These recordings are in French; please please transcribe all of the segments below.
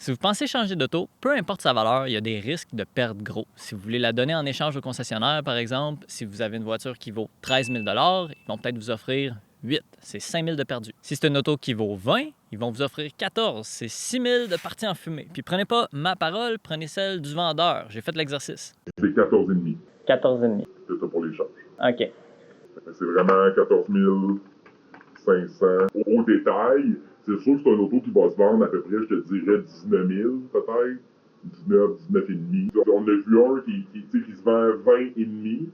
Si vous pensez changer d'auto, peu importe sa valeur, il y a des risques de perdre gros. Si vous voulez la donner en échange au concessionnaire, par exemple, si vous avez une voiture qui vaut 13 000 ils vont peut-être vous offrir 8, c'est 5 000 de perdu. Si c'est une auto qui vaut 20, ils vont vous offrir 14, c'est 6 000 de partie en fumée. Puis prenez pas ma parole, prenez celle du vendeur. J'ai fait l'exercice. C'est 14,5. 14,5. C'est ça pour les charges. OK. C'est vraiment 14 500. Au détail, c'est sûr que c'est un auto qui va se vendre à peu près, je te dirais, 19 000 peut-être. 19, 19,5. On a vu un qui se vend 20,5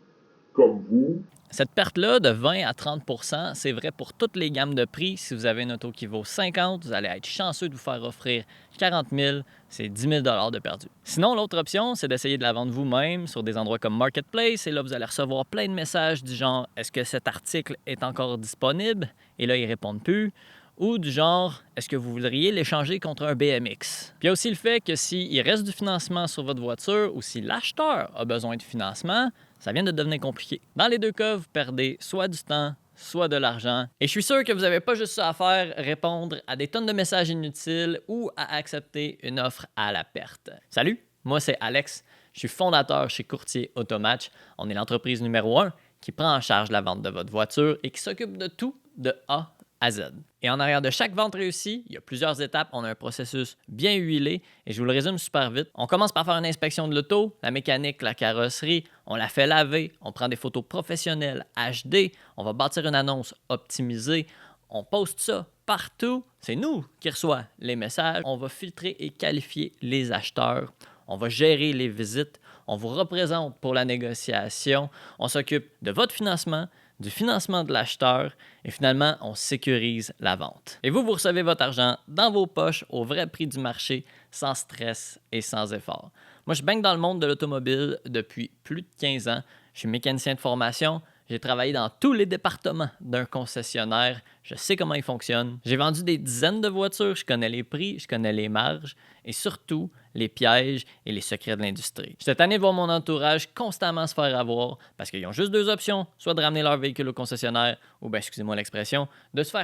comme vous. Cette perte-là de 20 à 30 % c'est vrai pour toutes les gammes de prix. Si vous avez une auto qui vaut 50, vous allez être chanceux de vous faire offrir 40 000, c'est 10 000 de perdu. Sinon, l'autre option, c'est d'essayer de la vendre vous-même sur des endroits comme Marketplace. Et là, vous allez recevoir plein de messages du genre « Est-ce que cet article est encore disponible? » Et là, ils répondent plus. Ou du genre « Est-ce que vous voudriez l'échanger contre un BMX? » Puis il y a aussi le fait que s'il reste du financement sur votre voiture ou si l'acheteur a besoin de financement, ça vient de devenir compliqué. Dans les deux cas, vous perdez soit du temps, soit de l'argent. Et je suis sûr que vous n'avez pas juste ça à faire, répondre à des tonnes de messages inutiles ou à accepter une offre à la perte. Salut, moi c'est Alex, je suis fondateur chez Courtier Automatch. On est l'entreprise numéro 1 qui prend en charge la vente de votre voiture et qui s'occupe de tout de A à Z. Et en arrière de chaque vente réussie, il y a plusieurs étapes. On a un processus bien huilé et je vous le résume super vite. On commence par faire une inspection de l'auto, la mécanique, la carrosserie. On la fait laver, on prend des photos professionnelles HD, on va bâtir une annonce optimisée. On poste ça partout. C'est nous qui reçoit les messages. On va filtrer et qualifier les acheteurs. On va gérer les visites. On vous représente pour la négociation. On s'occupe de votre financement, du financement de l'acheteur et finalement, on sécurise la vente. Et vous recevez votre argent dans vos poches au vrai prix du marché, sans stress et sans effort. Moi, je baigne dans le monde de l'automobile depuis plus de 15 ans. Je suis mécanicien de formation. J'ai travaillé dans tous les départements d'un concessionnaire. Je sais comment ils fonctionnent. J'ai vendu des dizaines de voitures. Je connais les prix, je connais les marges et surtout les pièges et les secrets de l'industrie. J'étais tanné de voir mon entourage constamment se faire avoir parce qu'ils ont juste deux options, soit de ramener leur véhicule au concessionnaire ou, ben, excusez-moi l'expression, de se faire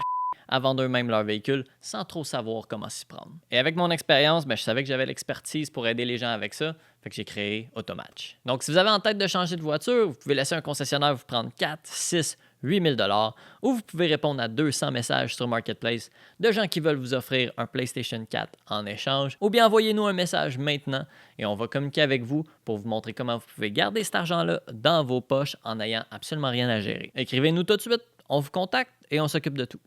à vendre eux-mêmes leur véhicule sans trop savoir comment s'y prendre. Et avec mon expérience, je savais que j'avais l'expertise pour aider les gens avec ça, fait que j'ai créé Automatch. Donc, si vous avez en tête de changer de voiture, vous pouvez laisser un concessionnaire vous prendre 4, 6, 8 000 $ ou vous pouvez répondre à 200 messages sur Marketplace de gens qui veulent vous offrir un PlayStation 4 en échange ou bien envoyez-nous un message maintenant et on va communiquer avec vous pour vous montrer comment vous pouvez garder cet argent-là dans vos poches en n'ayant absolument rien à gérer. Écrivez-nous tout de suite, on vous contacte et on s'occupe de tout.